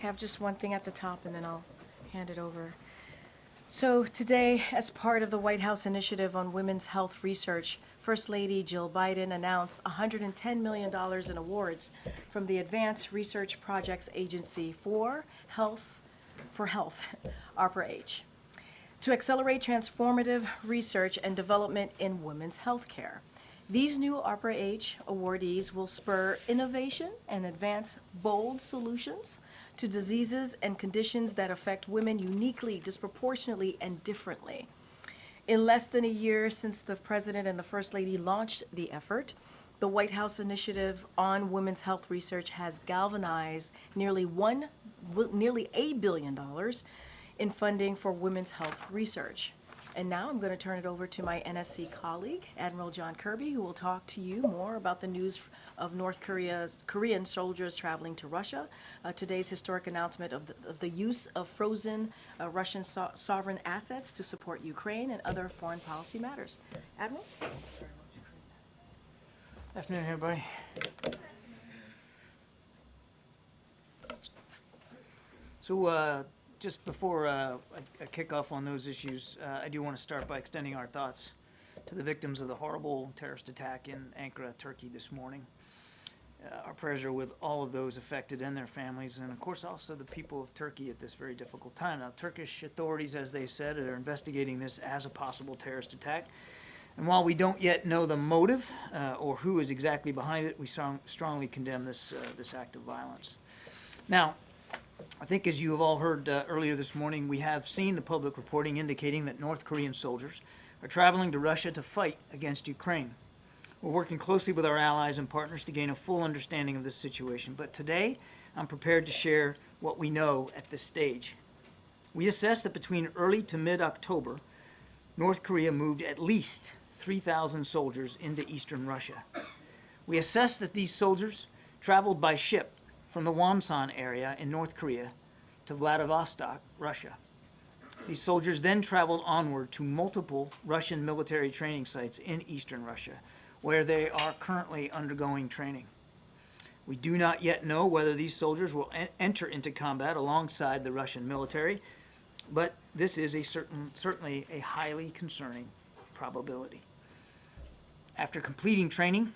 I have just one thing at the top and then I'll hand it over. So today, as part of the White House initiative on women's health research, First Lady Jill Biden announced $110 million in awards from the Advanced Research Projects Agency for Health, ARPA-H, to accelerate transformative research and development in women's health care. These new ARPA-H awardees will spur innovation and advance bold solutions to diseases and conditions that affect women uniquely, disproportionately, and differently. In less than a year since the President and the First Lady launched the effort, the White House initiative on women's health research has galvanized nearly $8 billion in funding for women's health research. And now I'm going to turn it over to my NSC colleague, Admiral John Kirby, who will talk to you more about the news of Korean soldiers traveling to Russia, today's historic announcement of the use of frozen Russian sovereign assets to support Ukraine, and other foreign policy matters. Admiral? Afternoon, everybody. So just before I kick off on those issues, I do want to start by extending our thoughts to the victims of the horrible terrorist attack in Ankara, Turkey this morning. Our prayers are with all of those affected and their families, and of course also the people of Turkey at this very difficult time. Now, Turkish authorities, as they said, are investigating this as a possible terrorist attack. And while we don't yet know the motive or who is exactly behind it, we strongly condemn this act of violence. Now, I think as you have all heard earlier this morning, we have seen the public reporting indicating that North Korean soldiers are traveling to Russia to fight against Ukraine. We're working closely with our allies and partners to gain a full understanding of this situation, but today I'm prepared to share what we know at this stage. We assess that between early to mid-October, North Korea moved at least 3,000 soldiers into eastern Russia. We assess that these soldiers traveled by ship from the Wonsan area in North Korea to Vladivostok, Russia. These soldiers then traveled onward to multiple Russian military training sites in eastern Russia, where they are currently undergoing training. We do not yet know whether these soldiers will enter into combat alongside the Russian military, but this is certainly a highly concerning probability. After completing training,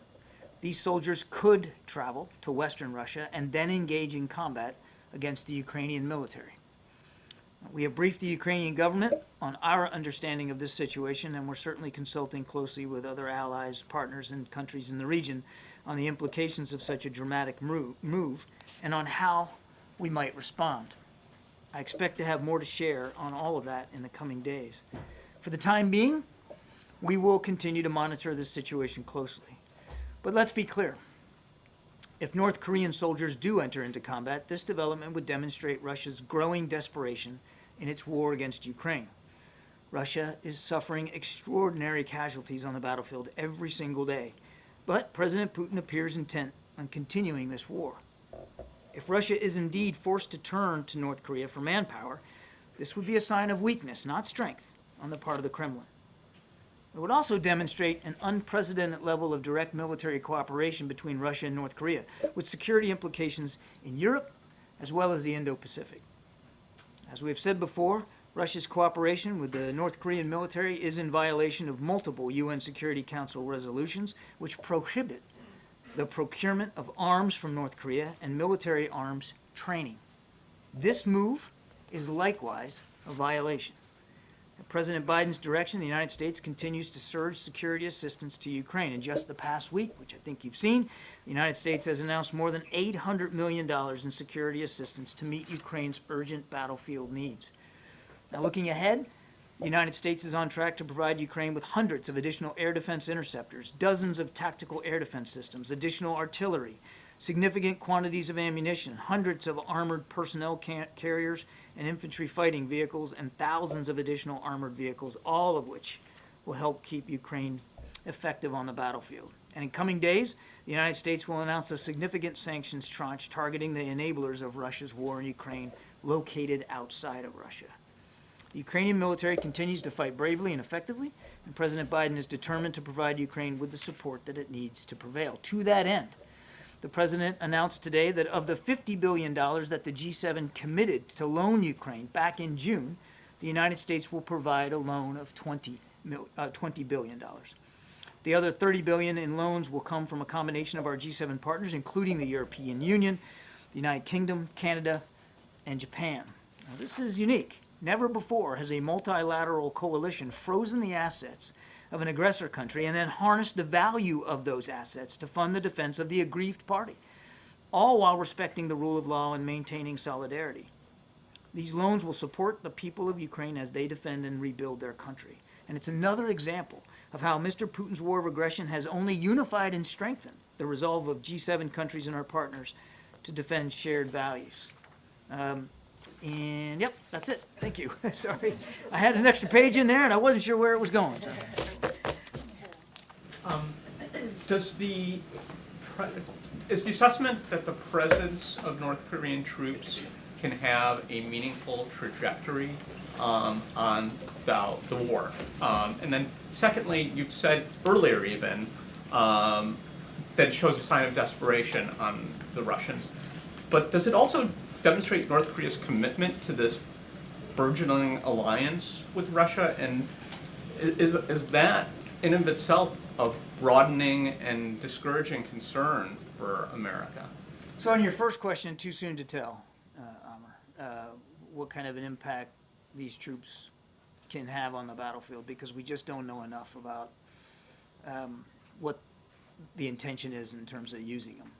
these soldiers could travel to Western Russia and then engage in combat against the Ukrainian military. We have briefed the Ukrainian government on our understanding of this situation, and we're certainly consulting closely with other allies, partners, and countries in the region on the implications of such a dramatic move and on how we might respond. I expect to have more to share on all of that in the coming days. For the time being, we will continue to monitor this situation closely. But let's be clear. If North Korean soldiers do enter into combat, this development would demonstrate Russia's growing desperation in its war against Ukraine. Russia is suffering extraordinary casualties on the battlefield every single day, but President Putin appears intent on continuing this war. If Russia is indeed forced to turn to North Korea for manpower, this would be a sign of weakness, not strength, on the part of the Kremlin. It would also demonstrate an unprecedented level of direct military cooperation between Russia and North Korea, with security implications in Europe as well as the Indo-Pacific. As we have said before, Russia's cooperation with the North Korean military is in violation of multiple UN Security Council resolutions which prohibit the procurement of arms from North Korea and military arms training. This move is likewise a violation. At President Biden's direction, the United States continues to surge security assistance to Ukraine. In just the past week, which I think you've seen, the United States has announced more than $800 million in security assistance to meet Ukraine's urgent battlefield needs. Now, looking ahead, the United States is on track to provide Ukraine with hundreds of additional air defense interceptors, dozens of tactical air defense systems, additional artillery, significant quantities of ammunition, hundreds of armored personnel carriers and infantry fighting vehicles, and thousands of additional armored vehicles, all of which will help keep Ukraine effective on the battlefield. And in coming days, the United States will announce a significant sanctions tranche targeting the enablers of Russia's war in Ukraine located outside of Russia. The Ukrainian military continues to fight bravely and effectively, and President Biden is determined to provide Ukraine with the support that it needs to prevail. To that end, The president announced today that of the $50 billion that the G7 committed to loan Ukraine back in June, the United States will provide a loan of $20 billion. The other $30 billion in loans will come from a combination of our G7 partners, including the European Union, the United Kingdom, Canada, and Japan. Now, this is unique. Never before has a multilateral coalition frozen the assets of an aggressor country and then harnessed the value of those assets to fund the defense of the aggrieved party, all while respecting the rule of law and maintaining solidarity. These loans will support the people of Ukraine as they defend and rebuild their country. And it's another example of how Mr. Putin's war of aggression has only unified and strengthened the resolve of G7 countries and our partners to defend shared values. And yep, that's it. Thank you. Sorry. I had an extra page in there and I wasn't sure where it was going. Is the assessment that the presence of North Korean troops can have a meaningful trajectory on the war? And then secondly, you've said earlier even that it shows a sign of desperation on the Russians. But does it also demonstrate North Korea's commitment to this burgeoning alliance with Russia? And is that in and of itself a broadening and discouraging concern for America? So on your first question, too soon to tell, Amr, what kind of an impact these troops can have on the battlefield, because we just don't know enough about what the intention is in terms of using them.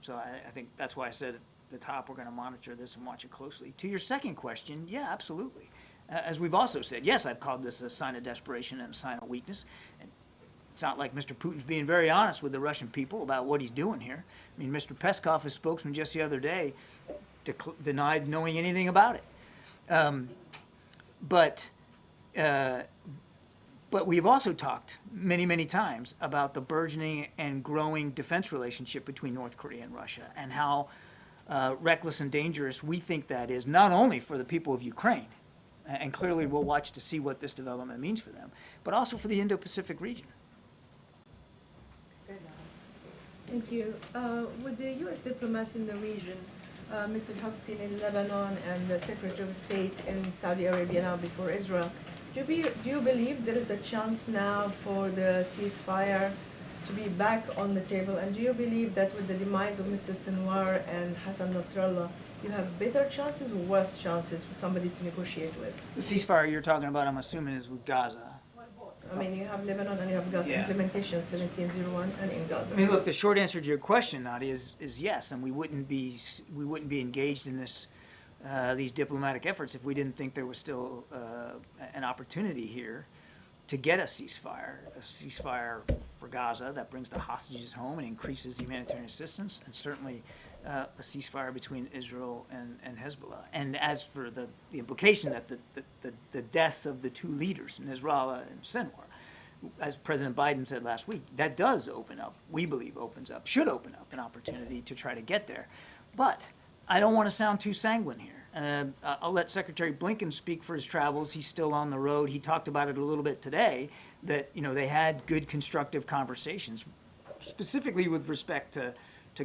So I think that's why I said at the top we're going to monitor this and watch it closely. To your second question, yeah, absolutely. As we've also said, yes, I've called this a sign of desperation and a sign of weakness. And it's not like Mr. Putin's being very honest with the Russian people about what he's doing here. I mean, Mr. Peskov, his spokesman just the other day, denied knowing anything about it. But we've also talked many, many times about the burgeoning and growing defense relationship between North Korea and Russia, and how reckless and dangerous we think that is, not only for the people of Ukraine, and clearly we'll watch to see what this development means for them, but also for the Indo-Pacific region. Thank you. With the U.S. diplomats in the region, Mr. Hochstein in Lebanon and the Secretary of State in Saudi Arabia now before Israel, do you believe there is a chance now for the ceasefire to be back on the table? And do you believe that with the demise of Mr. Sinwar and Hassan Nasrallah, you have better chances or worse chances for somebody to negotiate with? The ceasefire you're talking about, I'm assuming, is with Gaza. I mean, you have Lebanon and you have Gaza implementation 1701 and in Gaza. I mean, look, the short answer to your question, Nadia, is yes, and we wouldn't be engaged in this these diplomatic efforts if we didn't think there was still an opportunity here to get a ceasefire for Gaza that brings the hostages home and increases humanitarian assistance, and certainly a ceasefire between Israel and Hezbollah. And as for the implication that the deaths of the two leaders, Nasrallah and Sinwar, as President Biden said last week, that does open up, we believe should open up an opportunity to try to get there. But I don't want to sound too sanguine here. I'll let Secretary Blinken speak for his travels. He's still on the road. He talked about it a little bit today, that they had good constructive conversations, specifically with respect to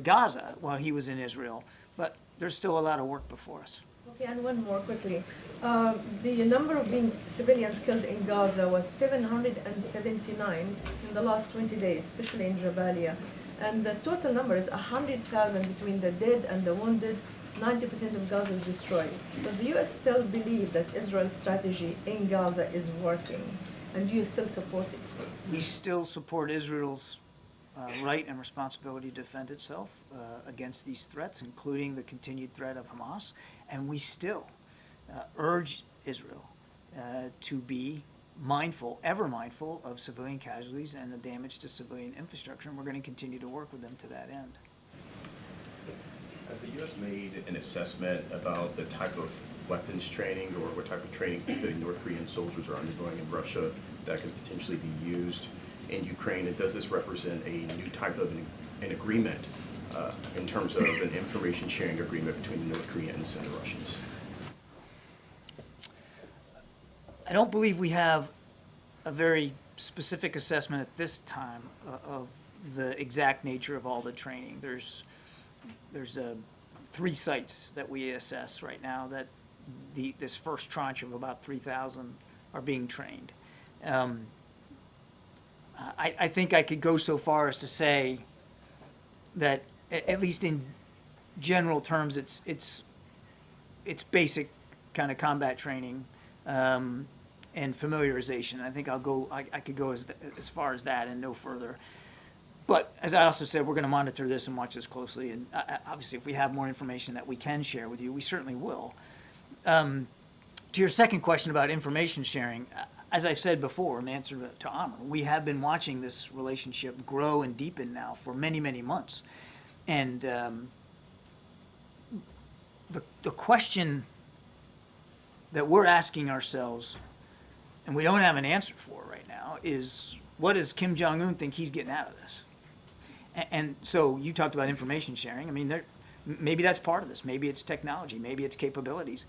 Gaza while he was in Israel. But there's still a lot of work before us. Okay, and one more quickly. The number of civilians killed in Gaza was 779 in the last 20 days, especially in Jabalia. And the total number is 100,000 between the dead and the wounded. 90% of Gaza is destroyed. Does the U.S. still believe that Israel's strategy in Gaza is working? And do you still support it? We still support Israel's right and responsibility to defend itself against these threats, including the continued threat of Hamas. And we still urge Israel to be mindful, ever mindful, of civilian casualties and the damage to civilian infrastructure. And we're going to continue to work with them to that end. Has the U.S. made an assessment about the type of weapons training or what type of training the North Korean soldiers are undergoing in Russia that could potentially be used in Ukraine? And does this represent a new type of an agreement in terms of an information sharing agreement between the North Koreans and the Russians? I don't believe we have a very specific assessment at this time of the exact nature of all the training. There's 3 sites that we assess right now that this first tranche of about 3,000 are being trained. I think I could go so far as to say that at least in general terms, it's basic kind of combat training and familiarization. I think I could go as far as that and no further. But as I also said, we're going to monitor this and watch this closely. And obviously, if we have more information that we can share with you, we certainly will. To your second question about information sharing, as I've said before in answer to Amr, we have been watching this relationship grow and deepen now for many, many months. And the question that we're asking ourselves, and we don't have an answer for right now, is what does Kim Jong-un think he's getting out of this? And so you talked about information sharing. I mean, maybe that's part of this. Maybe it's technology. Maybe it's capabilities.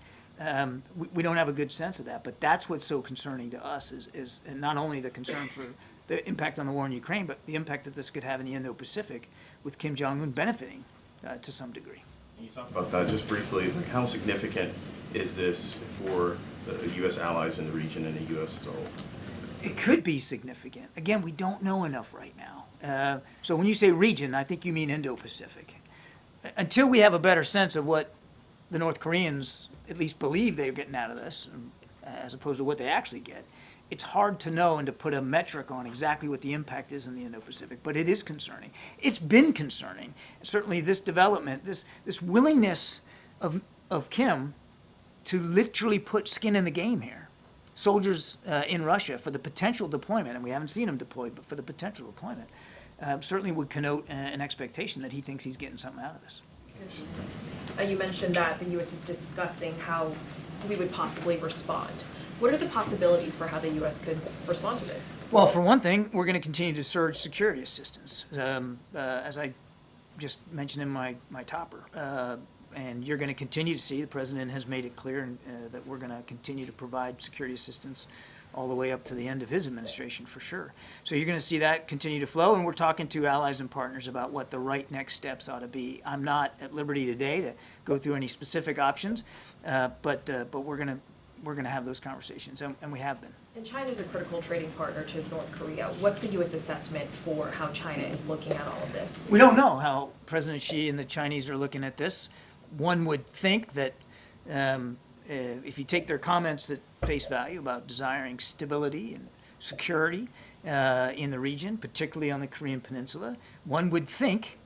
We don't have a good sense of that. But that's what's so concerning to us is not only the concern for the impact on the war in Ukraine, but the impact that this could have in the Indo-Pacific with Kim Jong-un benefiting to some degree. Can you talk about that just briefly? Like, how significant is this for the U.S. allies in the region and the U.S. as a whole? It could be significant. Again, we don't know enough right now. So when you say region, I think you mean Indo-Pacific. Until we have a better sense of what the North Koreans at least believe they're getting out of this, as opposed to what they actually get, it's hard to know and to put a metric on exactly what the impact is in the Indo-Pacific. But it is concerning. It's been concerning. Certainly this development, this willingness of Kim to literally put skin in the game here. Soldiers in Russia for the potential deployment, and we haven't seen them deployed, but for the potential deployment, certainly would connote an expectation that he thinks he's getting something out of this. You mentioned that the U.S. is discussing how we would possibly respond. What are the possibilities for how the U.S. could respond to this? Well, for one thing, we're going to continue to surge security assistance, as I just mentioned in my topper. And you're going to continue to see, the President has made it clear that we're going to continue to provide security assistance all the way up to the end of his administration, for sure. So you're going to see that continue to flow, and we're talking to allies and partners about what the right next steps ought to be. I'm not at liberty today to go through any specific options, but we're going to have those conversations, and we have been. And China is a critical trading partner to North Korea. What's the U.S. assessment for how China is looking at all of this? We don't know how President Xi and the Chinese are looking at this. One would think that if you take their comments at face value about desiring stability and security in the region, particularly on the Korean Peninsula, one would think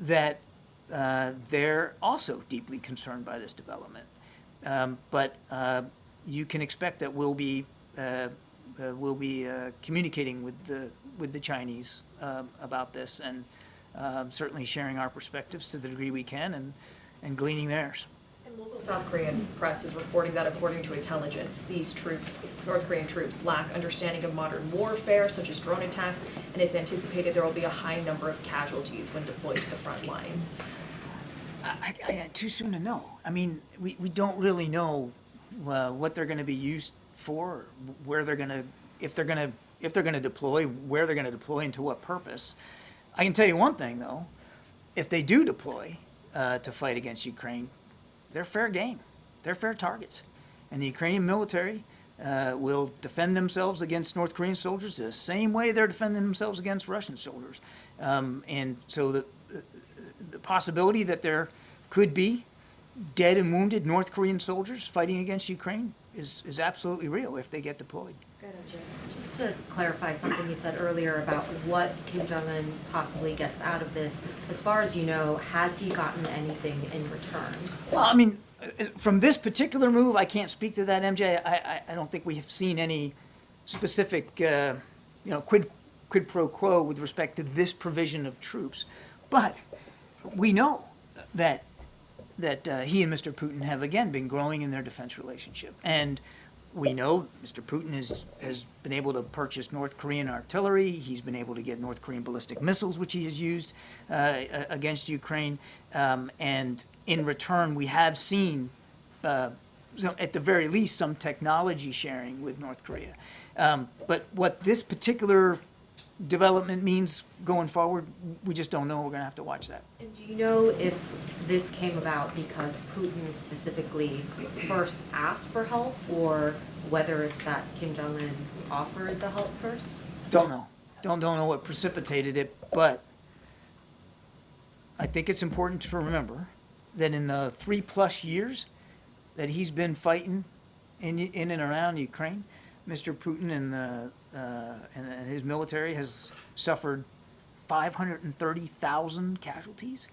that they're also deeply concerned by this development. But you can expect that we'll be communicating with the Chinese about this, and certainly sharing our perspectives to the degree we can, and gleaning theirs. And local South Korean press is reporting that, according to intelligence, these troops, North Korean troops, lack understanding of modern warfare, such as drone attacks, and it's anticipated there will be a high number of casualties when deployed to the front lines. Too soon to know. I mean, we don't really know what they're going to be used for, where they're going to, if they're going to deploy, where they're going to deploy, and to what purpose. I can tell you one thing, though. If they do deploy to fight against Ukraine, they're fair game. They're fair targets. And the Ukrainian military will defend themselves against North Korean soldiers the same way they're defending themselves against Russian soldiers. And so the possibility that there could be dead and wounded North Korean soldiers fighting against Ukraine is absolutely real if they get deployed. Just to clarify something you said earlier about what Kim Jong-un possibly gets out of this, as far as you know, has he gotten anything in return? Well, I mean, from this particular move, I can't speak to that, MJ. I don't think we have seen any specific, quid pro quo with respect to this provision of troops. But we know that he and Mr. Putin have, again, been growing in their defense relationship. And we know Mr. Putin has been able to purchase North Korean artillery. He's been able to get North Korean ballistic missiles, which he has used against Ukraine. And in return, we have seen, at the very least, some technology sharing with North Korea. But what this particular development means going forward, we just don't know. We're going to have to watch that. And do you know if this came about because Putin specifically first asked for help, or whether it's that Kim Jong-un offered the help first? Don't know. Don't know what precipitated it, but I think it's important to remember that in the 3+ years that he's been fighting in and around Ukraine, Mr. Putin and his military has suffered 530,000 casualties.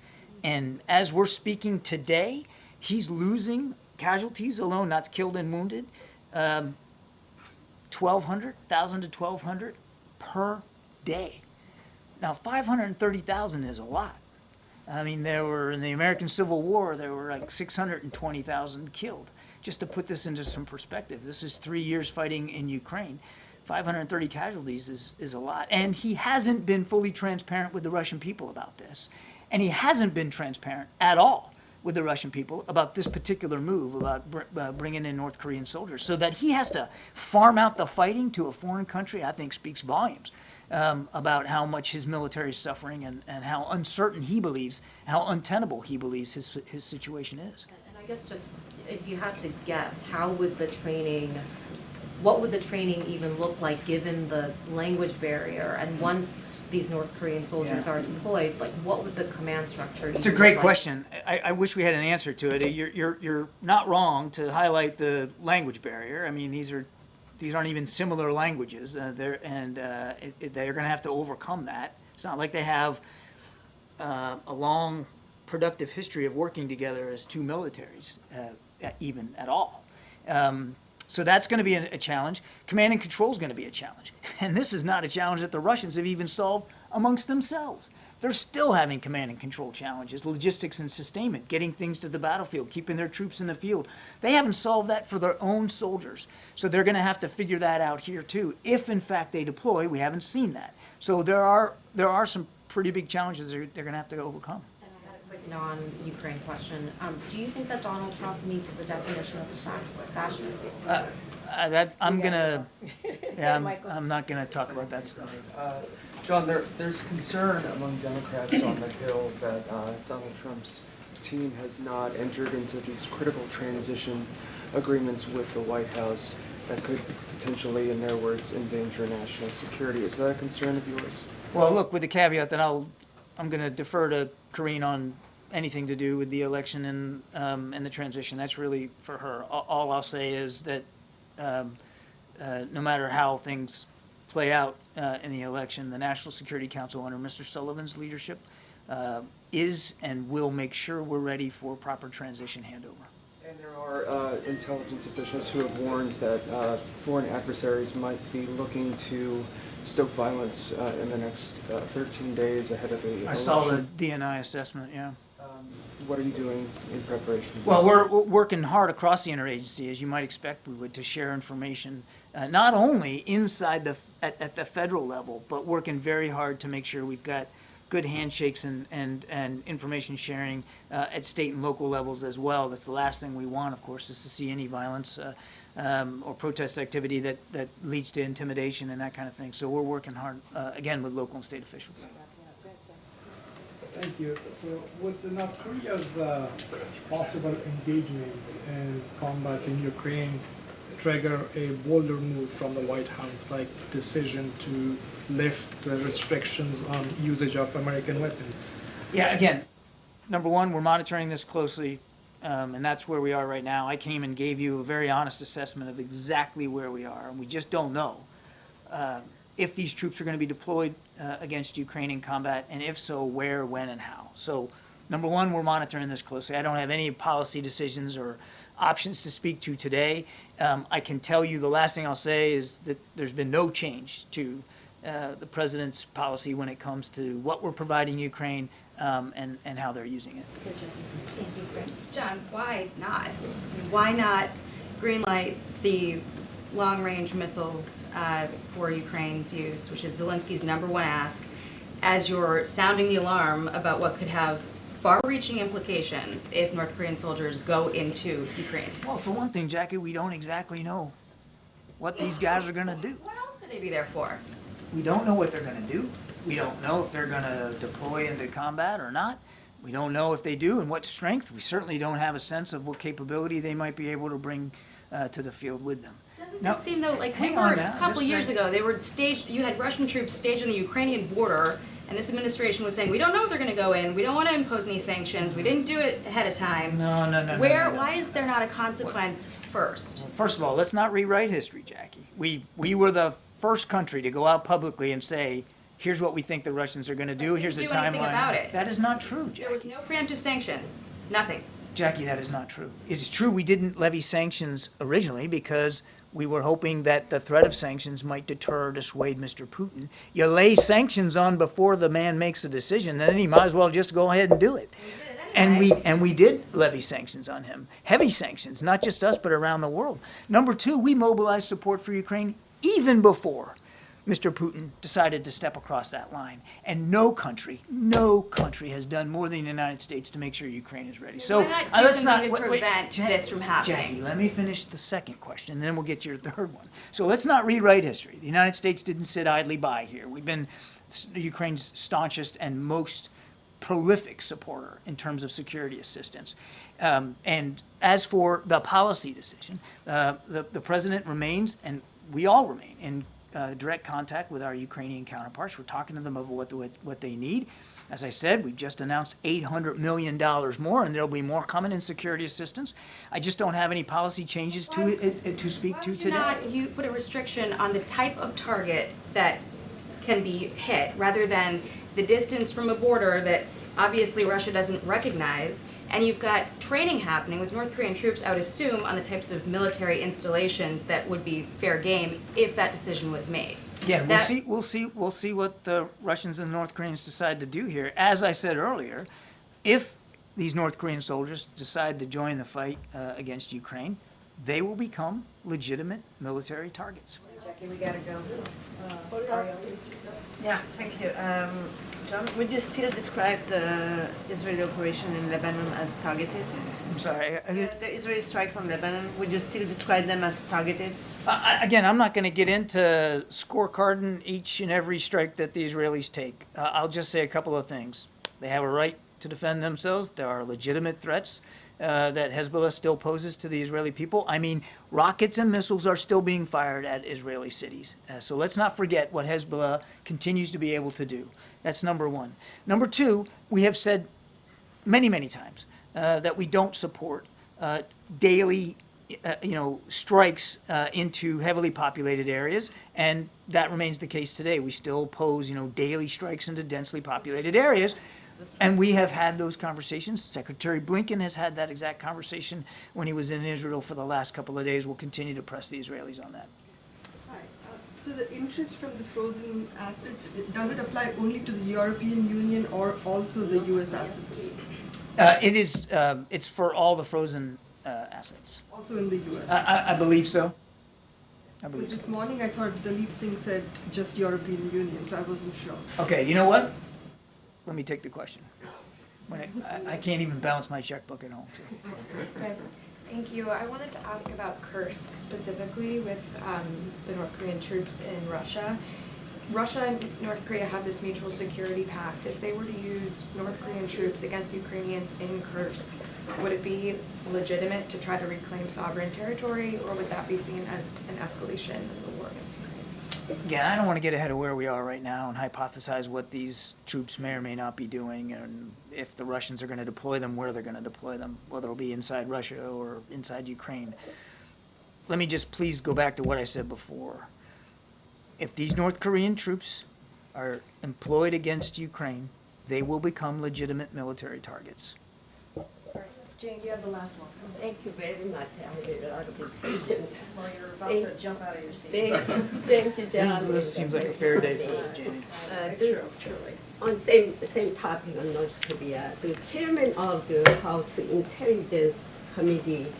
And as we're speaking today, he's losing casualties alone, not killed and wounded, 1,000 to 1,200 per day. Now, 530,000 is a lot. I mean, there were, in the American Civil War, there were like 620,000 killed. Just to put this into some perspective, this is 3 years fighting in Ukraine. 530 casualties is a lot. And he hasn't been fully transparent with the Russian people about this. And he hasn't been transparent at all with the Russian people about this particular move, about bringing in North Korean soldiers. So that he has to farm out the fighting to a foreign country, I think speaks volumes about how much his military is suffering and how uncertain he believes, how untenable he believes his situation is. And I guess just, if you had to guess, what would the training even look like given the language barrier? And once these North Korean soldiers are deployed, like what would the command structure It's a great question. I wish we had an answer to it. You're not wrong to highlight the language barrier. I mean, these aren't even similar languages. They're going to have to overcome that. It's not like they have a long, productive history of working together as two militaries, even at all. So that's going to be a challenge. Command and control is going to be a challenge. And this is not a challenge that the Russians have even solved amongst themselves. They're still having command and control challenges, logistics and sustainment, getting things to the battlefield, keeping their troops in the field. They haven't solved that for their own soldiers. So they're going to have to figure that out here too. If in fact they deploy, we haven't seen that. So there are some pretty big challenges they're going to have to overcome. And I had a quick non-Ukraine question. Do you think that Donald Trump meets the definition of a fascist? I'm not gonna talk about that stuff. John, there's concern among Democrats on the Hill that Donald Trump's team has not entered into these critical transition agreements with the White House that could potentially, in their words, endanger national security. Is that a concern of yours? Well, look, with the caveat that I'm gonna defer to Karine on anything to do with the election and the transition. That's really for her. All I'll say is that no matter how things play out in the election, the National Security Council under Mr. Sullivan's leadership is and will make sure we're ready for proper transition handover. And there are intelligence officials who have warned that foreign adversaries might be looking to stoke violence in the next 13 days ahead of the election. I saw the DNI assessment, yeah. What are you doing in preparation? Well, we're working hard across the interagency, as you might expect we would, to share information, not only inside at the federal level, but working very hard to make sure we've got good handshakes and information sharing at state and local levels as well. That's the last thing we want, of course, is to see any violence or protest activity that leads to intimidation and that kind of thing. So we're working hard, again, with local and state officials. Thank you. So would North Korea's possible engagement in combat in Ukraine trigger a bolder move from the White House, like decision to lift the restrictions on usage of American weapons? Yeah, again, number one, we're monitoring this closely, and that's where we are right now. I came and gave you a very honest assessment of exactly where we are, and we just don't know if these troops are going to be deployed against Ukraine in combat, and if so, where, when, and how. So, number one, we're monitoring this closely. I don't have any policy decisions or options to speak to today. I can tell you the last thing I'll say is that there's been no change to the president's policy when it comes to what we're providing Ukraine and how they're using it. John, why not? Why not greenlight the long-range missiles for Ukraine's use, which is Zelensky's #1 ask, as you're sounding the alarm about what could have far-reaching implications if North Korean soldiers go into Ukraine? Well, for one thing, Jackie, we don't exactly know what these guys are going to do. What else could they be there for? We don't know what they're going to do. We don't know if they're going to deploy into combat or not. We don't know if they do and what strength. We certainly don't have a sense of what capability they might be able to bring to the field with them. Doesn't Now, this seem though, like we hang were on a now, couple just years saying. ago, they were staged, you had Russian troops staged on the Ukrainian border, and this administration was saying, we don't know if they're gonna go in, we don't wanna impose any sanctions, we didn't do it ahead of time. No. Why is there not a consequence first? First of all, let's not rewrite history, Jackie. We were the first country to go out publicly and say, here's what we think the Russians are going to do. Here's the Do timeline. anything about it. That is not true, Jackie. There was no preemptive sanction, nothing. Jackie, that is not true. It's true we didn't levy sanctions originally because we were hoping that the threat of sanctions might deter or dissuade Mr. Putin. You lay sanctions on before the man makes a decision, then he might as well just go ahead and do it. And we did levy sanctions on him, heavy sanctions, not just us, but around the world. Number two, we mobilized support for Ukraine even before Mr. Putin decided to step across that line. And no country has done more than the United States to make sure Ukraine is ready. So Why not do let's something to wait, prevent this from happening? Jackie, let me finish the second question, and then we'll get to your third one. So let's not rewrite history. The United States didn't sit idly by here. We've been Ukraine's staunchest and most prolific supporter in terms of security assistance. And as for the policy decision, the president remains, and we all remain, in direct contact with our Ukrainian counterparts. We're talking to them about what they need. As I said, we just announced $800 million more, and there'll be more coming in security assistance. I just don't have any policy changes to speak to today. Why would you not put a restriction on the type of target that can be hit, rather than the distance from a border that obviously Russia doesn't recognize, and you've got training happening with North Korean troops, I would assume, on the types of military installations that would be fair game if that decision was made. Again, we'll see what the Russians and North Koreans decide to do here. As I said earlier, if these North Korean soldiers decide to join the fight against Ukraine, they will become legitimate military targets. Jackie, we gotta go. Yeah, thank you. John, would you still describe the Israeli operation in Lebanon as targeted? I'm sorry. The Israeli strikes on Lebanon, would you still describe them as targeted? Again, I'm not going to get into scorecarding each and every strike that the Israelis take. I'll just say a couple of things. They have a right to defend themselves. There are legitimate threats that Hezbollah still poses to the Israeli people. I mean, rockets and missiles are still being fired at Israeli cities. So let's not forget what Hezbollah continues to be able to do. That's number one. Number two, we have said many, many times that we don't support daily strikes into heavily populated areas, and that remains the case today. We still pose, daily strikes into densely populated areas, and we have had those conversations. Secretary Blinken has had that exact conversation when he was in Israel for the last couple of days. We'll continue to press the Israelis on that. Hi. So the interest from the frozen assets, does it apply only to the European Union or also the U.S. assets? It's for all the frozen assets. Also in the U.S.? I believe so. Because this morning I thought Dalip Singh said just European Union, so I wasn't sure. Okay, you know what? Let me take the question. I can't even balance my checkbook at home. So. Okay. Thank you. I wanted to ask about Kursk specifically with the North Korean troops in Russia. Russia and North Korea have this mutual security pact. If they were to use North Korean troops against Ukrainians in Kursk, would it be legitimate to try to reclaim sovereign territory, or would that be seen as an escalation of the war against Ukraine? Yeah, I don't want to get ahead of where we are right now and hypothesize what these troops may or may not be doing, and if the Russians are going to deploy them, where they're going to deploy them, whether it'll be inside Russia or inside Ukraine. Let me just please go back to what I said before. If these North Korean troops are employed against Ukraine, they will become legitimate military targets. Jane, you have the last one. Thank you very much. I had a lot of patience. Well, you're about to jump out of your seat. Thank you, John. This seems like a fair day for Jamie. Truly. On same topic on North Korea, the chairman of the House Intelligence Committee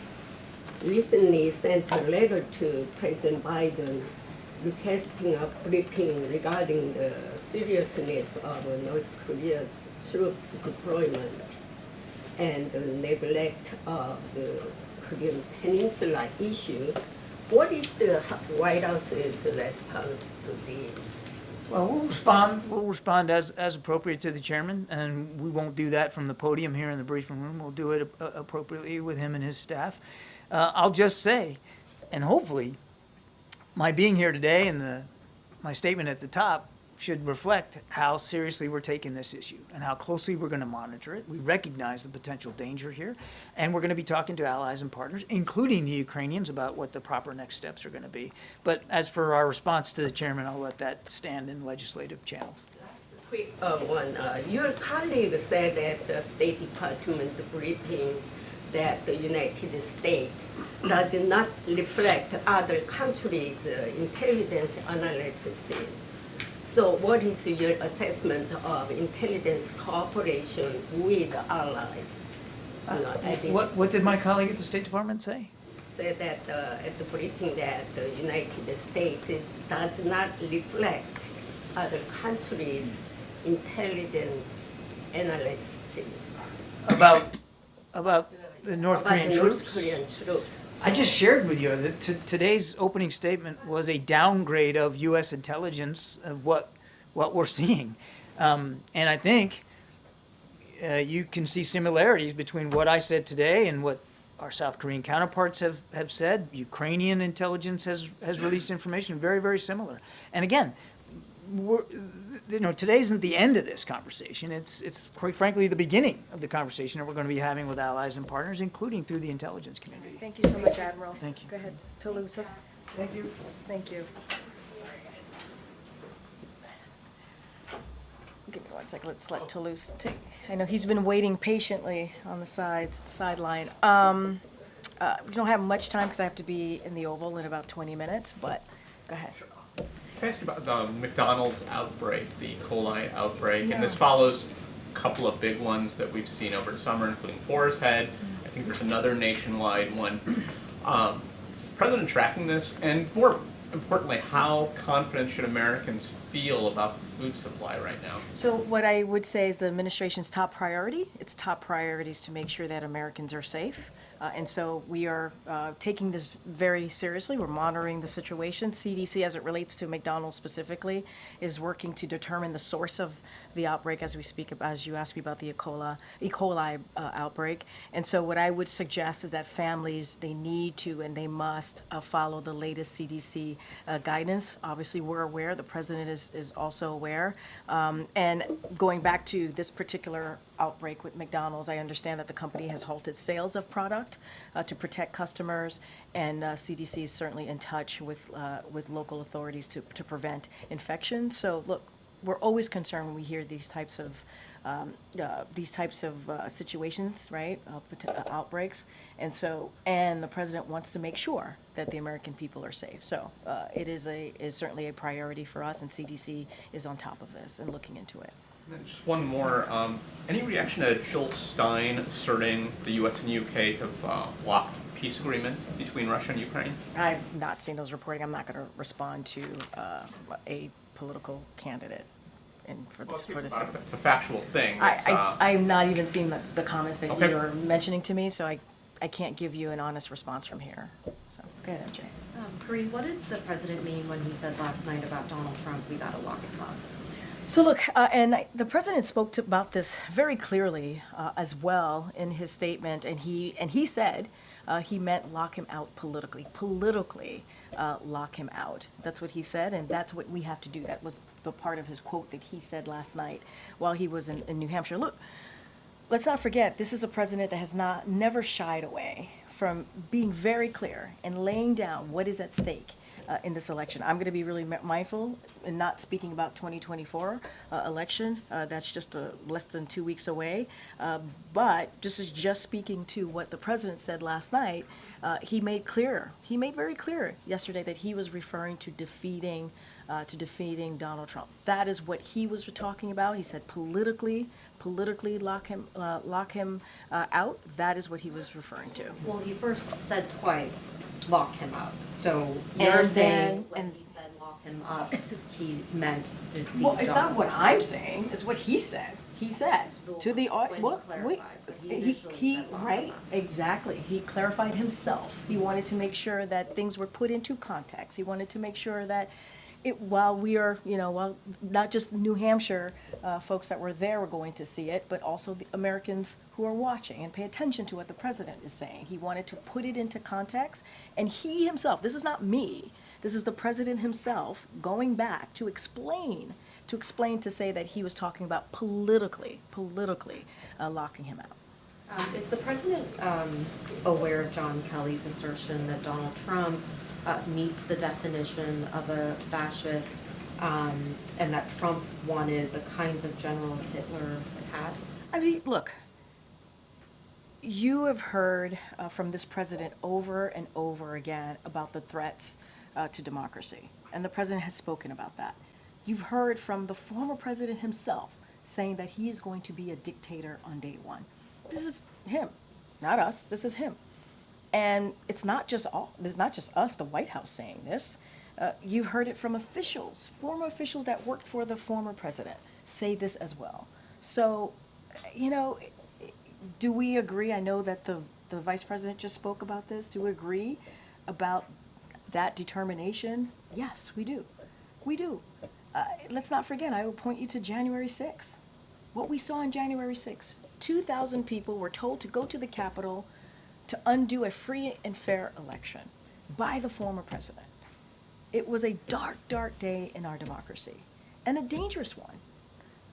recently sent a letter to President Biden requesting a briefing regarding the seriousness of North Korea's troops deployment and the neglect of the Korean Peninsula issue. What is the White House's response to this? Well, we'll respond as appropriate to the chairman, and we won't do that from the podium here in the briefing room. We'll do it appropriately with him and his staff. I'll just say, and hopefully, my being here today and my statement at the top should reflect how seriously we're taking this issue and how closely we're going to monitor it. We recognize the potential danger here, and we're going to be talking to allies and partners, including the Ukrainians, about what the proper next steps are going to be. But as for our response to the chairman, I'll let that stand in legislative channels. Quick one. Your colleague said at the State Department briefing that the United States does not reflect other countries' intelligence analyses. So what is your assessment of intelligence cooperation with allies? What did my colleague at the State Department say? Said that at the briefing that the United States does not reflect other countries' intelligence analysis. About the North Korean troops? North Korean troops. I just shared with you that today's opening statement was a downgrade of U.S. intelligence of what we're seeing. And I think you can see similarities between what I said today and what our South Korean counterparts have said. Ukrainian intelligence has released information very, very similar. And again, today isn't the end of this conversation. It's quite frankly the beginning of the conversation that we're going to be having with allies and partners, including through the intelligence community. Thank you so much, Admiral. Thank you. Go ahead, Toulouse. Thank you. Thank you. Give me 1 second. Let's let Toulouse take. I know he's been waiting patiently on the sideline. We don't have much time because I have to be in the Oval in about 20 minutes. But go ahead. Can I ask you about the McDonald's outbreak, the E. coli outbreak? Yeah. And this follows a couple of big ones that we've seen over the summer, including Forest Head. I think there's another nationwide one. Is the president tracking this? And more importantly, how confident should Americans feel about the food supply right now? So what I would say is the administration's top priority. Its top priority is to make sure that Americans are safe. And so we are taking this very seriously. We're monitoring the situation. CDC, as it relates to McDonald's specifically, is working to determine the source of the outbreak as we speak, as you asked me about the E. coli outbreak. And so what I would suggest is that families, they need to and they must follow the latest CDC guidance. Obviously, we're aware. The president is also aware. And going back to this particular outbreak with McDonald's, I understand that the company has halted sales of product to protect customers, and CDC is certainly in touch with local authorities to prevent infection. So look, we're always concerned when we hear these types of situations, right? Outbreaks, and the president wants to make sure that the American people are safe. So it is certainly a priority for us, and CDC is on top of this and looking into it. And then just one more. Any reaction to Jill Stein asserting the U.S. and U.K. have blocked peace agreement between Russia and Ukraine? I've not seen those reporting. I'm not going to respond to a political candidate for this. It's a factual thing. I've not even seen the comments that Okay. you're mentioning to me, so I can't give you an honest response from here. So go ahead, MJ. Karine, what did the president mean when he said last night about Donald Trump, we gotta lock him up? So look, and the president spoke about this very clearly as well in his statement, and he said he meant lock him out politically, lock him out. That's what he said, and that's what we have to do. That was the part of his quote that he said last night while he was in New Hampshire. Look, let's not forget, this is a president that has never shied away from being very clear and laying down what is at stake in this election. I'm going to be really mindful in not speaking about 2024 election. That's just less than 2 weeks away. But this is just speaking to what the president said last night. He made very clear yesterday that he was referring to defeating Donald Trump. That is what he was talking about. He said politically lock him out. That is what he was referring to. Well, he first said twice, lock him out. So you're saying when he said lock him up, he meant defeat Well, it's not Donald what Trump. I'm saying. It's what he said. He said to the When he clarified, but he initially said lock him right, up. exactly. He clarified himself. He wanted to make sure that things were put into context. He wanted to make sure that while we are, while not just New Hampshire folks that were there were going to see it, but also the Americans who are watching and pay attention to what the president is saying. He wanted to put it into context, and he himself, this is not me, this is the president himself going back to explain, to say that he was talking about politically locking him out. Is the president aware of John Kelly's assertion that Donald Trump meets the definition of a fascist, and that Trump wanted the kinds of generals Hitler had? I mean, look, you have heard from this president over and over again about the threats to democracy, and the president has spoken about that. You've heard from the former president himself saying that he is going to be a dictator on day one. This is him, not us. This is him. And it's not just us, the White House, saying this. You've heard it from officials, former officials that worked for the former president, say this as well. So, do we agree? I know that the vice president just spoke about this. Do we agree about that determination? Yes, we do. We do. Let's not forget, I will point you to January 6th. What we saw on January 6th. 2,000 people were told to go to the Capitol to undo a free and fair election by the former president. It was a dark, dark day in our democracy, and a dangerous one.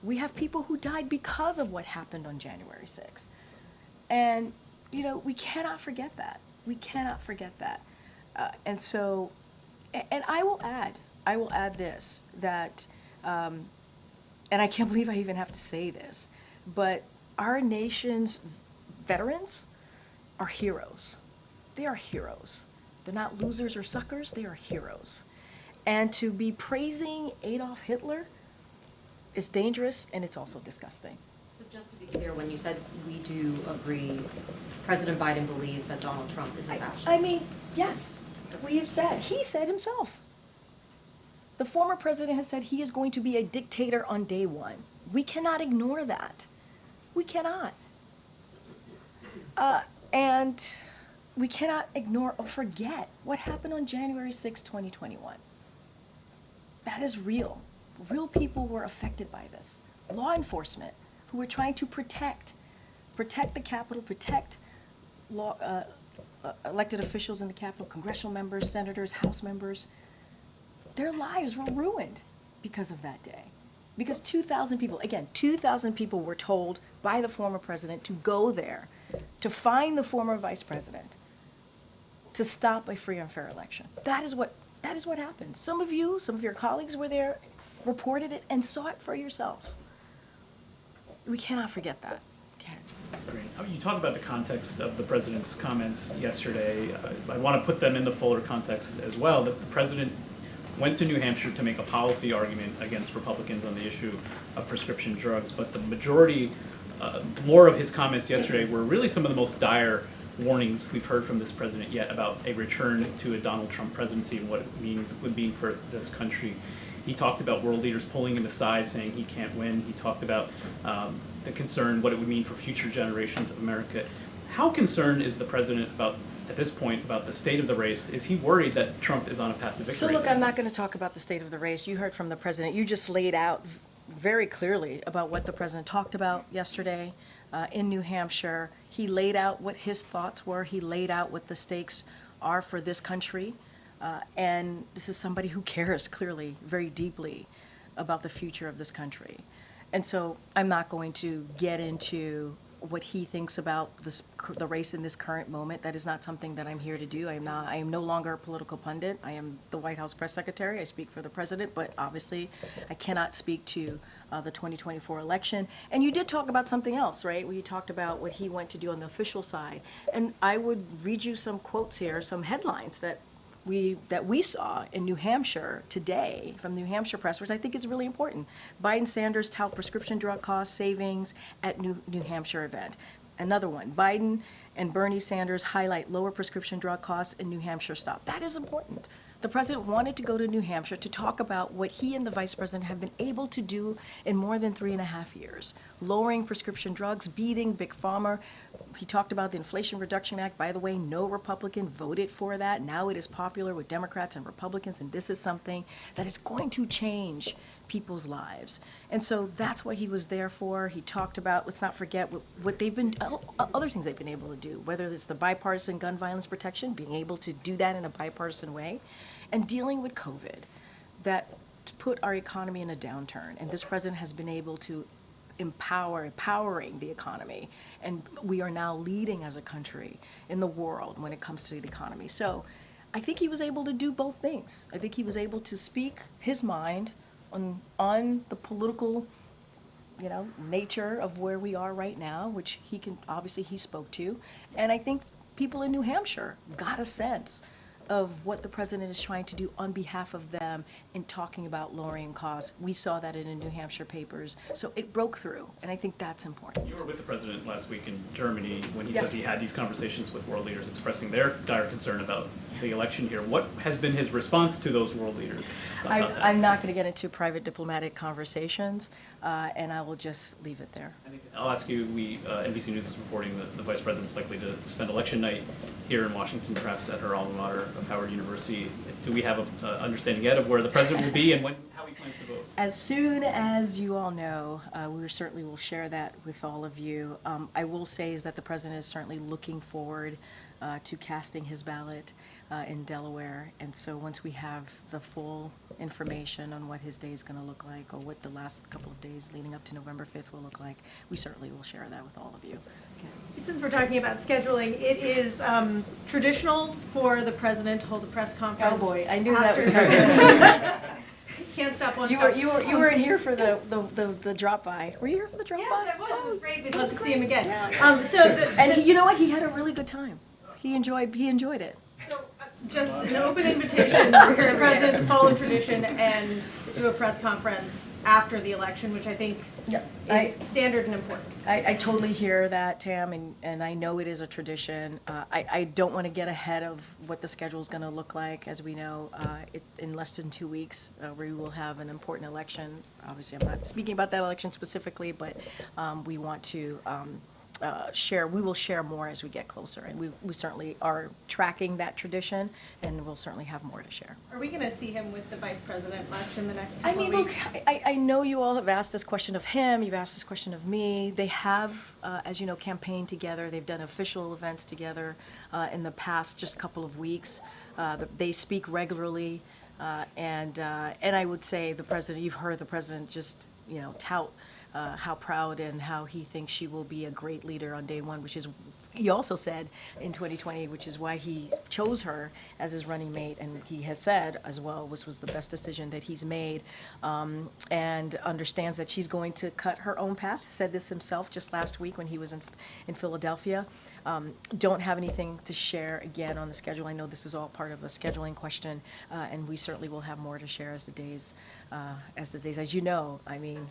We have people who died because of what happened on January 6th. And, we cannot forget that. We cannot forget that. And so, and I will add this, that, and I can't believe I even have to say this, but our nation's veterans are heroes. They are heroes. They're not losers or suckers, they are heroes. And to be praising Adolf Hitler is dangerous, and it's also disgusting. So just to be clear, when you said we do agree, President Biden believes that Donald Trump is a fascist? I mean, yes, we have said, he said himself. The former president has said he is going to be a dictator on day one. We cannot ignore that. We cannot. And we cannot ignore or forget what happened on January 6, 2021. That is real. Real people were affected by this. Law enforcement who were trying to protect the Capitol, protect elected officials in the Capitol, congressional members, senators, House members. Their lives were ruined because of that day. Because 2,000 people, again, 2,000 people were told by the former president to go there, to find the former vice president, to stop a free and fair election. That is what happened. Some of your colleagues were there, reported it, and saw it for yourself. We cannot forget that. You talk about the context of the president's comments yesterday. I want to put them in the fuller context as well. The president went to New Hampshire to make a policy argument against Republicans on the issue of prescription drugs, but the majority, more of his comments yesterday were really some of the most dire warnings we've heard from this president yet about a return to a Donald Trump presidency and what it would mean for this country. He talked about world leaders pulling him aside, saying he can't win. He talked about the concern, what it would mean for future generations of America. How concerned is the president at this point, about the state of the race? Is he worried that Trump is on a path to victory? So look, I'm not going to talk about the state of the race. You heard from the president. You just laid out very clearly about what the president talked about yesterday in New Hampshire. He laid out what his thoughts were. He laid out what the stakes are for this country. And this is somebody who cares clearly, very deeply about the future of this country. And so I'm not going to get into what he thinks about the race in this current moment. That is not something that I'm here to do. I am no longer a political pundit. I am the White House press secretary. I speak for the president, but obviously I cannot speak to the 2024 election. And you did talk about something else, right? Where you talked about what he went to do on the official side. And I would read you some quotes here, some headlines that we saw in New Hampshire today from New Hampshire Press, which I think is really important. Biden Sanders tout prescription drug cost savings at New Hampshire event. Another one, Biden and Bernie Sanders highlight lower prescription drug costs in New Hampshire stop. That is important. The president wanted to go to New Hampshire to talk about what he and the vice president have been able to do in more than 3.5 years. Lowering prescription drugs, beating Big Pharma. He talked about the Inflation Reduction Act. By the way, no Republican voted for that. Now it is popular with Democrats and Republicans, and this is something that is going to change people's lives. And so that's what he was there for. He talked about, let's not forget what they've been, other things they've been able to do, whether it's the bipartisan gun violence protection, being able to do that in a bipartisan way, and dealing with COVID, that put our economy in a downturn. And this president has been able to empowering the economy. And we are now leading as a country in the world when it comes to the economy. So I think he was able to do both things. I think he was able to speak his mind on the political, nature of where we are right now, which he spoke to. And I think people in New Hampshire got a sense of what the president is trying to do on behalf of them in talking about lowering costs. We saw that in the New Hampshire papers. So it broke through, and I think that's important. You were with the president last week in Germany when he Yes. says he had these conversations with world leaders expressing their dire concern about the election here. What has been his response to those world leaders about that? I'm not going to get into private diplomatic conversations, and I will just leave it there. I'll ask you, NBC News is reporting that the vice president's likely to spend election night here in Washington, perhaps at her alma mater of Howard University. Do we have an understanding yet of where the president will be and how he plans to vote? As soon as you all know, we certainly will share that with all of you. I will say is that the president is certainly looking forward to casting his ballot in Delaware. And so once we have the full information on what his day is going to look like, or what the last couple of days leading up to November 5th will look like, we certainly will share that with all of you. Since we're talking about scheduling, it is traditional for the president to hold a press conference. Oh boy, I knew that was coming. Can't stop one. You weren't here for the drop by. Were you here for the drop by? Yes, I was. It was great. We'd love to see him again. And you know what? He had a really good time. He enjoyed it. Just an open invitation for the president to follow tradition and do a press conference after the election, which I think is standard and important. I totally hear that, Tam, and I know it is a tradition. I don't want to get ahead of what the schedule is going to look like. As we know, in less than 2 weeks, we will have an important election. Obviously, I'm not speaking about that election specifically, but we want to we will share more as we get closer, and we certainly are tracking that tradition, and we'll certainly have more to share. Are we going to see him with the vice president much in the next I couple mean, of look, weeks? I know you all have asked this question of him, you've asked this question of me. They have, as you know, campaigned together. They've done official events together in the past just couple of weeks. They speak regularly, and I would say the president, you've heard the president just, tout how proud and how he thinks she will be a great leader on day one, which is, he also said in 2020, which is why he chose her as his running mate, and he has said as well, this was the best decision that he's made, and understands that she's going to cut her own path. Said this himself just last week when he was in Philadelphia. Don't have anything to share again on the schedule. I know this is all part of a scheduling question, and we certainly will have more to share as the days, as you know, I mean,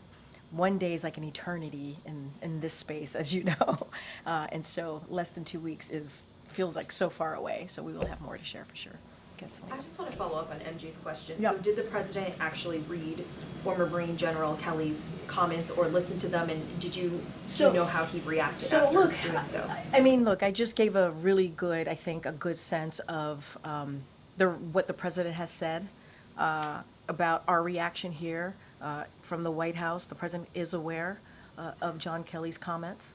one day is like an eternity in this space, as you know, and so less than 2 weeks feels like so far away. So we will have more to share for sure. I just want to follow up on MG's question. Yep. So did the president actually read former Marine General Kelly's comments or listen to them, and do you know how he reacted after doing so? I mean, look, I just gave a really good, I think, a good sense of what the president has said about our reaction here. From the White House, the president is aware of John Kelly's comments,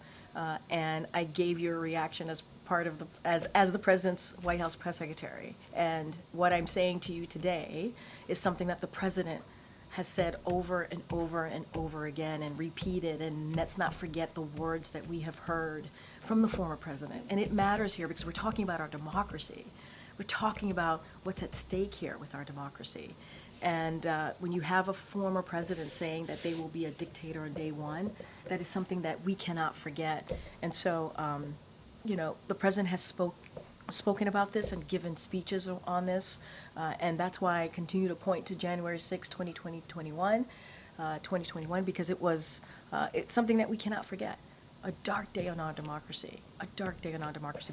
and I gave you a reaction as part of as the president's White House press secretary. And what I'm saying to you today is something that the president has said over and over and over again and repeated, and let's not forget the words that we have heard from the former president. And it matters here because we're talking about our democracy. We're talking about what's at stake here with our democracy. And when you have a former president saying that they will be a dictator on day one, that is something that we cannot forget. And so, the president has spoken about this and given speeches on this, and that's why I continue to point to January 6, 2021, because it's something that we cannot forget. A dark day on our democracy,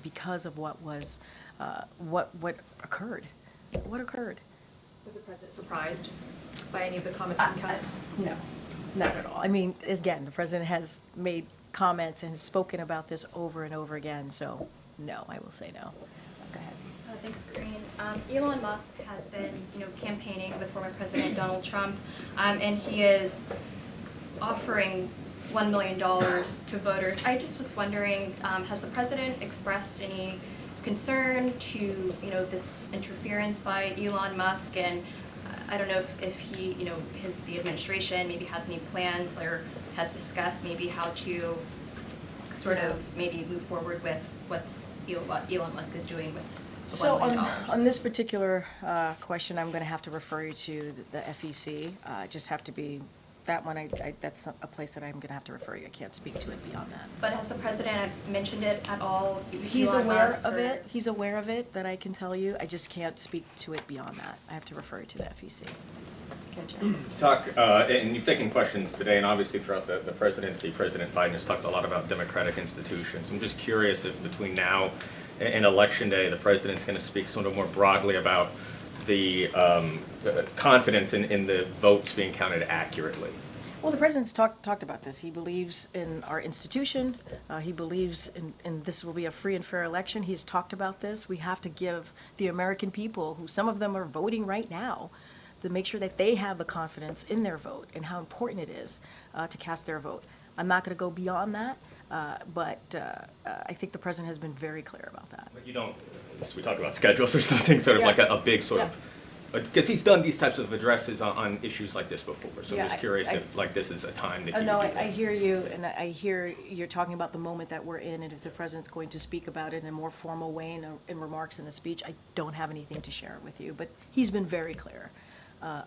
because of what occurred. What occurred? Was the president surprised by any of the comments from Kelly? No, not at all. I mean, again, the president has made comments and has spoken about this over and over again, so no, I will say no. Go ahead. Thanks, Karine. Elon Musk has been, campaigning with former President Donald Trump, and he is offering $1 million to voters. I just was wondering, has the president expressed any concern to, this interference by Elon Musk? And I don't know if he, the administration maybe has any plans or has discussed maybe how to sort of maybe move forward with what Elon Musk is doing with the So $1 million. on this particular question, I'm going to have to refer you to the FEC. Just have to be, that one, that's a place that I'm going to have to refer you. I can't speak to it beyond that. But has the president mentioned it at all? He's Elon aware Musk, of or- it. He's aware of it, that I can tell you. I just can't speak to it beyond that. I have to refer you to the FEC. Okay, Jeff. And you've taken questions today, and obviously throughout the presidency, President Biden has talked a lot about democratic institutions. I'm just curious if between now and Election Day, the president's going to speak sort of more broadly about the confidence in the votes being counted accurately. Well, the president's talked about this. He believes in our institution. He believes in this will be a free and fair election. He's talked about this. We have to give the American people, who some of them are voting right now, to make sure that they have the confidence in their vote and how important it is to cast their vote. I'm not going to go beyond that, but I think the president has been very clear about that. But you don't, as we talk about schedules, there's nothing sort of like a big sort of, because he's done these types of addresses on issues like this before. So I'm just curious if like this is a time that he No, would do that. I hear you, and I hear you're talking about the moment that we're in, and if the president's going to speak about it in a more formal way in remarks in a speech, I don't have anything to share with you. But he's been very clear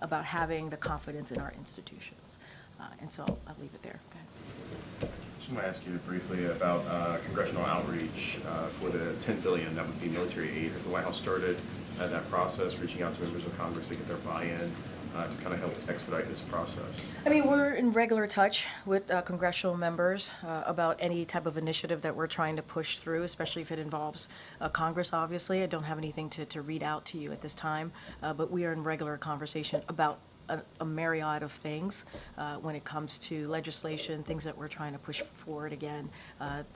about having the confidence in our institutions. And so I'll leave it there. Go ahead. Just want to ask you briefly about congressional outreach for the $10 billion that would be military aid. Has the White House started that process, reaching out to members of Congress to get their buy-in to kind of help expedite this process? I mean, we're in regular touch with congressional members about any type of initiative that we're trying to push through, especially if it involves Congress, obviously. I don't have anything to read out to you at this time, but we are in regular conversation about a myriad of things when it comes to legislation, things that we're trying to push forward again.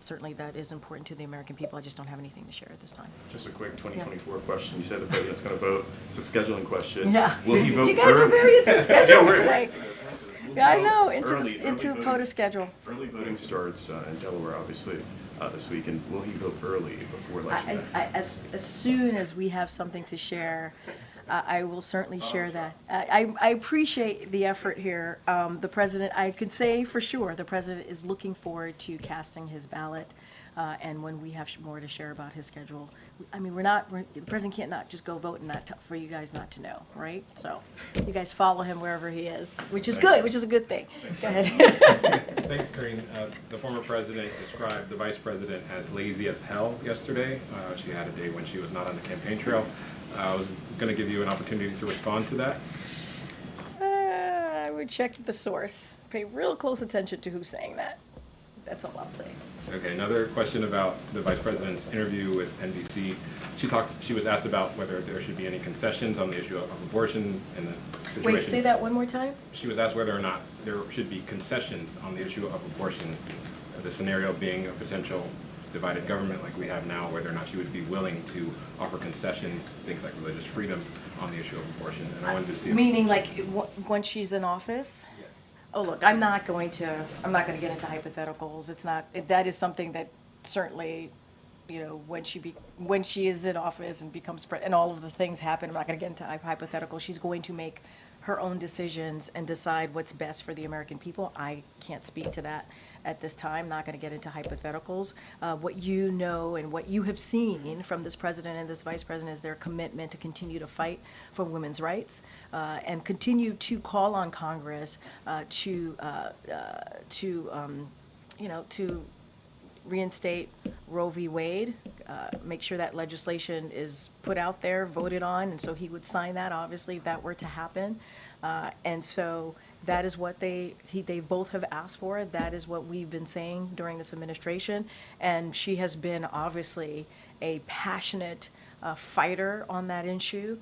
Certainly that is important to the American people. I just don't have anything to share at this time. Just a quick 2024 question. You said the president's going to vote. It's a scheduling question. Yeah. Will he vote You guys are very into schedules today. Yeah, I know, into voting- POTUS schedule. Early voting starts in Delaware, obviously, this week. And will he vote early before election day? As soon as we have something to share, I will certainly share that. I appreciate the effort here. The president, I could say for sure, the president is looking forward to casting his ballot. And when we have more to share about his schedule, I mean, the president can't not just go vote and not for you guys not to know, right? So you guys follow him wherever he is, which is good, which is a good thing. Go ahead. Thanks, Karine. The former president described the vice president as lazy as hell yesterday. She had a day when she was not on the campaign trail. I was going to give you an opportunity to respond to that. I would check the source. Pay real close attention to who's saying that. That's all I'll say. Okay, another question about the vice president's interview with NBC. She was asked about whether there should be any concessions on the issue of abortion and the situation. Wait, say that one more time? She was asked whether or not there should be concessions on the issue of abortion, the scenario being a potential divided government like we have now, whether or not she would be willing to offer concessions, things like religious freedom, on the issue of abortion. And I wanted to see Meaning like when she's in office? Yes. Oh, look, I'm not going to get into hypotheticals. It's not, that is something that certainly, when she is in office and becomes and all of the things happen, I'm not going to get into hypotheticals. She's going to make her own decisions and decide what's best for the American people. I can't speak to that at this time. Not going to get into hypotheticals. What you know and what you have seen from this president and this vice president is their commitment to continue to fight for women's rights and continue to call on Congress to reinstate Roe v. Wade, make sure that legislation is put out there, voted on, and so he would sign that, obviously, if that were to happen. And so that is what they both have asked for. That is what we've been saying during this administration. And she has been obviously a passionate fighter on that issue.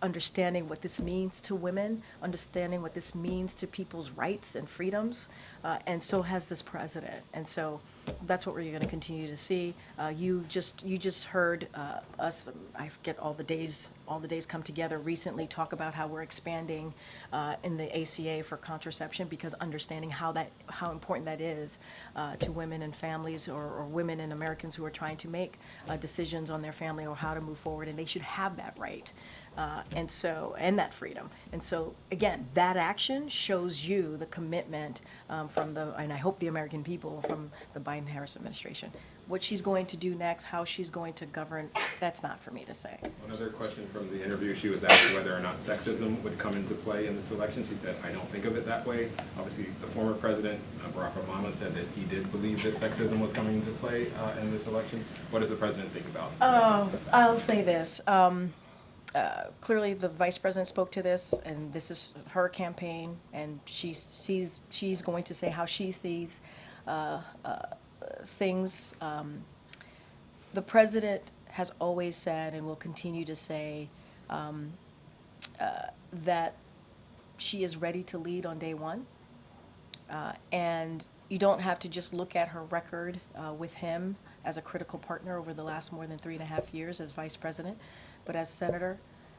understanding what this means to women, understanding what this means to people's rights and freedoms, and so has this president. And so that's what we're going to continue to see. You just heard us. I forget all the days come together recently. Talk about how we're expanding in the ACA for contraception, because understanding how important that is to women and families, or women and Americans who are trying to make decisions on their family or how to move forward, and they should have that right. And that freedom. And so, again, that action shows you the commitment and I hope the American people, from the Biden-Harris administration. What she's going to do next, how she's going to govern, that's not for me to say. One other question from the interview, she was asked whether or not sexism would come into play in this election. She said, I don't think of it that way. Obviously, the former president, Barack Obama, said that he did believe that sexism was coming into play in this election. What does the president think about it? I'll say this. Clearly, the vice president spoke to this, and this is her campaign, and she's going to say how she sees things. The president has always said, and will continue to say, that she is ready to lead on day one, and you don't have to just look at her record with him as a critical partner over the last more than 3.5 years as vice president, but as senator,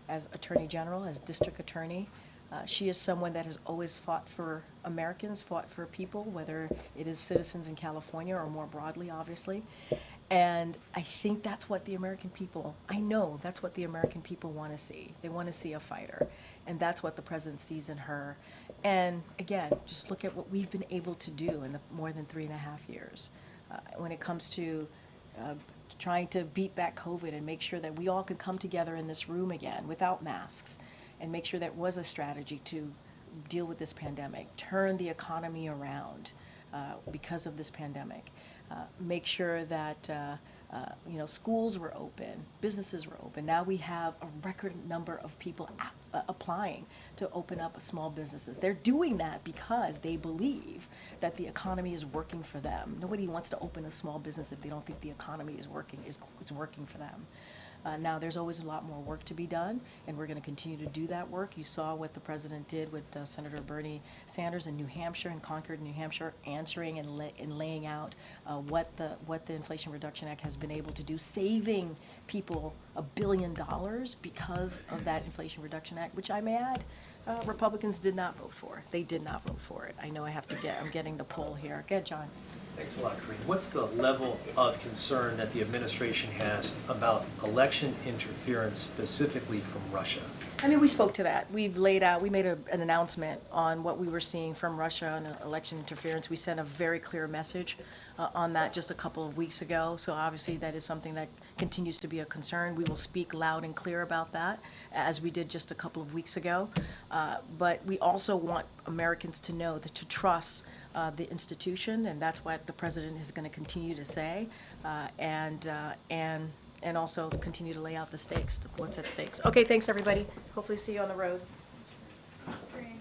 as attorney general, as district attorney. She is someone that has always fought for Americans, fought for people, whether it is citizens in California or more broadly, obviously. And I think that's what the American people, I know that's what the American people want to see. They want to see a fighter. And that's what the president sees in her. And again, just look at what we've been able to do in the more than 3.5 years when it comes to trying to beat back COVID and make sure that we all could come together in this room again without masks, and make sure that was a strategy to deal with this pandemic, turn the economy around because of this pandemic, make sure that schools were open, businesses were open. Now we have a record number of people applying to open up small businesses. They're doing that because they believe that the economy is working for them. Nobody wants to open a small business if they don't think the economy is working for them. Now, there's always a lot more work to be done, and we're going to continue to do that work. You saw what the president did with Senator Bernie Sanders in New Hampshire, in Concord, New Hampshire, answering and laying out what the Inflation Reduction Act has been able to do, saving people $1 billion because of that Inflation Reduction Act, which I may add, Republicans did not vote for. They did not vote for it. I know I'm getting the poll here. Go ahead, John. Thanks a lot, Karine. What's the level of concern that the administration has about election interference specifically from Russia? I mean, we spoke to that. We made an announcement on what we were seeing from Russia on election interference. We sent a very clear message on that just a couple of weeks ago. So obviously that is something that continues to be a concern. We will speak loud and clear about that, as we did just a couple of weeks ago. But we also want Americans to know that to trust the institution, and that's what the president is going to continue to say, and also continue to lay out the stakes, what's at stakes. Okay, thanks everybody. Hopefully see you on the road. Great.